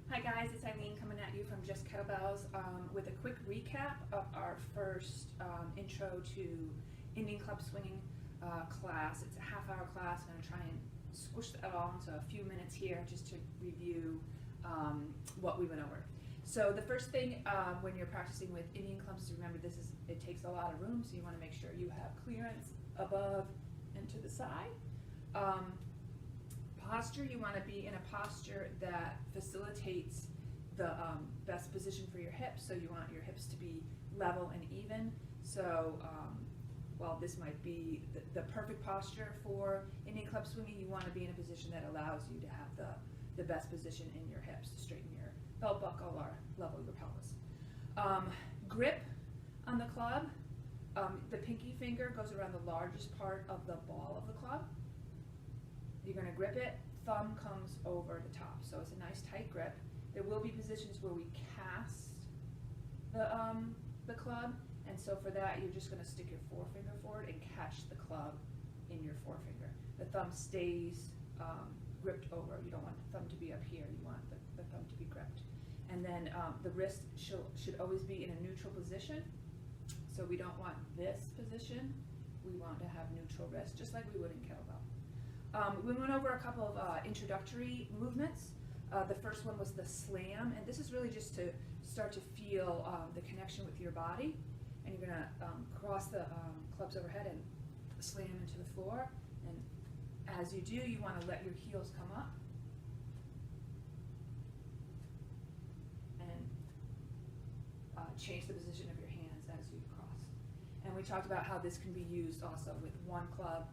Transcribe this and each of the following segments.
Hi guys, it's Eileen coming at you from Just Kettlebells with a quick recap of our first intro to Indian Club Swinging class. It's a half-hour class. I'm going to try and squish it all into a few minutes here just to review what we went over. So the first thing when you're practicing with Indian clubs, remember it takes a lot of room, so you want to make sure you have clearance above and to the side. Posture, you want to be in a posture that facilitates the best position for your hips. So you want your hips to be level and even. So while this might be the perfect posture for Indian Club Swinging, you want to be in a position that allows you to have the best position in your hips, to straighten your belt buckle or level your pelvis. Grip on the club, the pinky finger goes around the largest part of the ball of the club. You're going to grip it, thumb comes over the top. So it's a nice tight grip. There will be positions where we cast the club, and so for that you're just going to stick your forefinger forward and catch the club in your forefinger. The thumb stays gripped over. You don't want the thumb to be up here. You want the thumb to be gripped. And then the wrist should always be in a neutral position. So we don't want this position. We want to have neutral wrist, just like we would in kettlebell. We went over a couple of introductory movements. The first one was the slam, and this is really just to start to feel the connection with your body. And you're going to cross the clubs overhead and slam into the floor. And as you do, you want to let your heels come up. And change the position of your hands as you cross. And we talked about how this can be used also with one club,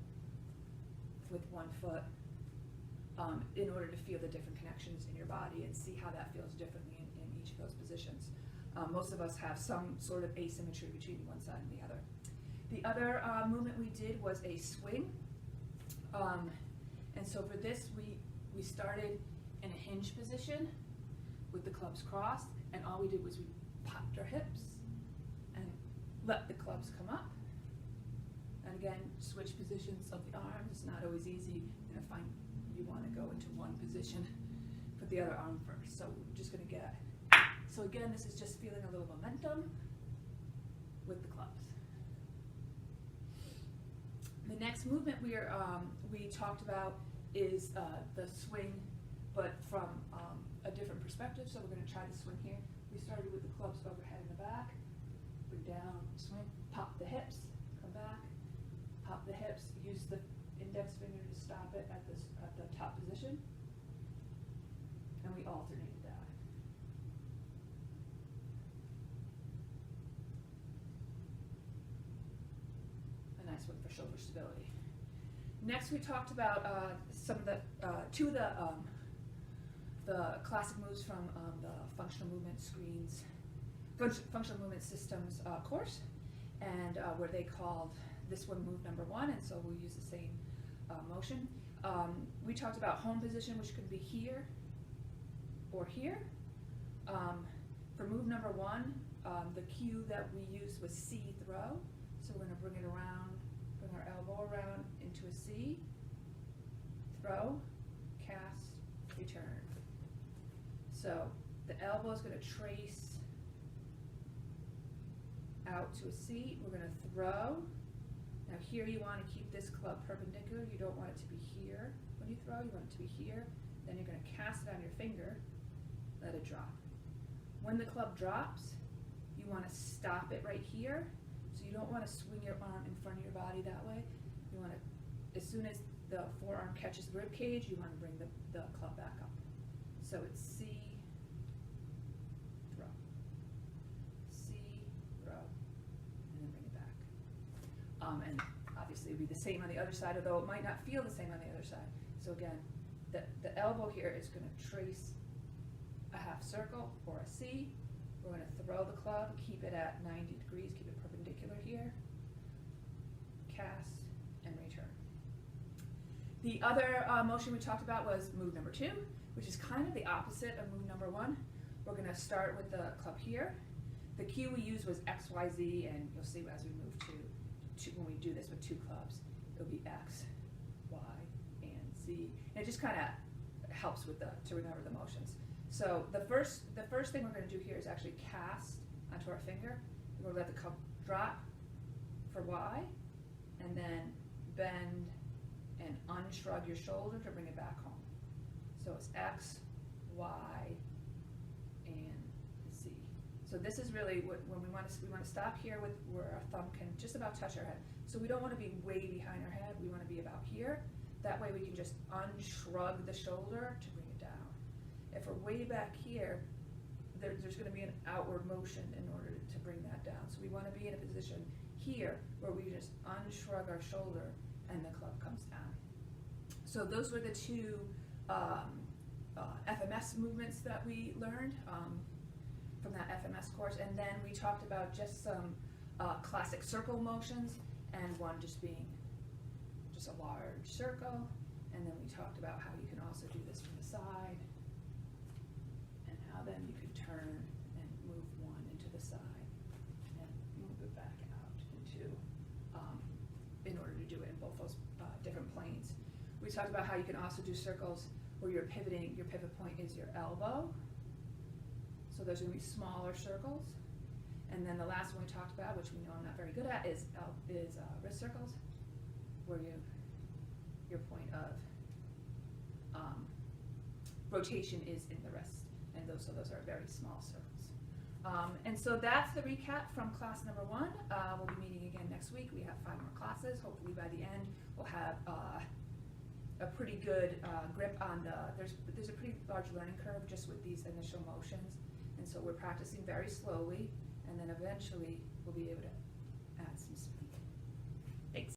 with one foot, in order to feel the different connections in your body and see how that feels differently in each of those positions. Most of us have some sort of asymmetry between one side and the other. The other movement we did was a swing. And so for this, we started in a hinge position with the clubs crossed, and all we did was we popped our hips and let the clubs come up. And again, switch positions of the arms. It's not always easy. You're gonna find you want to go into one position, put the other arm first. So we're just gonna get. So again, this is just feeling a little momentum with the clubs. The next movement we talked about is the swing, but from a different perspective. So we're gonna try the swing here. We started with the clubs overhead in the back. Bring down, swing, pop the hips, come back. Pop the hips, use the index finger to stop it at the top position, and we alternated that. A nice one for shoulder stability. Next, we talked about some of two of the classic moves from the Functional Movement Screens, Functional Movement Systems course, and where they called this one move number 1, and so we'll use the same motion. We talked about home position, which could be here or here. For move number 1, the cue that we used was C throw. So we're going to bring it around, bring our elbow around into a C, throw, cast, return. So the elbow is going to trace out to a C. We're going to throw. Now here you want to keep this club perpendicular. You don't want it to be here when you throw. You want it to be here. Then you're going to cast it on your finger, let it drop. When the club drops, you want to stop it right here. So you don't want to swing your arm in front of your body that way. You want to, as soon as the forearm catches the rib cage, you want to bring the club back up. So it's C, throw, C, throw, and then bring it back. And obviously it would be the same on the other side, although it might not feel the same on the other side. So again, the elbow here is going to trace a half circle or a C. We're going to throw the club, keep it at 90 degrees, keep it perpendicular here, cast, and return. The other motion we talked about was move number 2, which is kind of the opposite of move number 1. We're going to start with the club here. The cue we used was X, Y, Z, and you'll see as we move to when we do this with 2 clubs, it'll be X, Y, and Z. And it just kind of helps with to remember the motions. So the first thing we're going to do here is actually cast onto our finger. We're going to let the cup drop for Y, and then bend and unshrug your shoulder to bring it back home. So it's X, Y, and Z. So this is really when we want to stop here with where our thumb can just about touch our head. So we don't want to be way behind our head. We want to be about here. That way we can just unshrug the shoulder to bring it down. If we're way back here, there's going to be an outward motion in order to bring that down. So we want to be in a position here where we just unshrug our shoulder and the club comes down. So those were the two FMS movements that we learned from that FMS course, and then we talked about just some classic circle motions, and one just being just a large circle, and then we talked about how you can also do this from the side, and how then you could turn and move one into the side and move it back out into in order to do it in both those different planes. We talked about how you can also do circles where you're pivoting, your pivot point is your elbow. So those are going to be smaller circles. And then the last one we talked about, which we know I'm not very good at, is wrist circles, where your point of rotation is in the wrist. And those are very small circles. And so that's the recap from class number 1. We'll be meeting again next week. We have 5 more classes. Hopefully by the end we'll have a pretty good grip on there's a pretty large learning curve just with these initial motions, and so we're practicing very slowly, and then eventually we'll be able to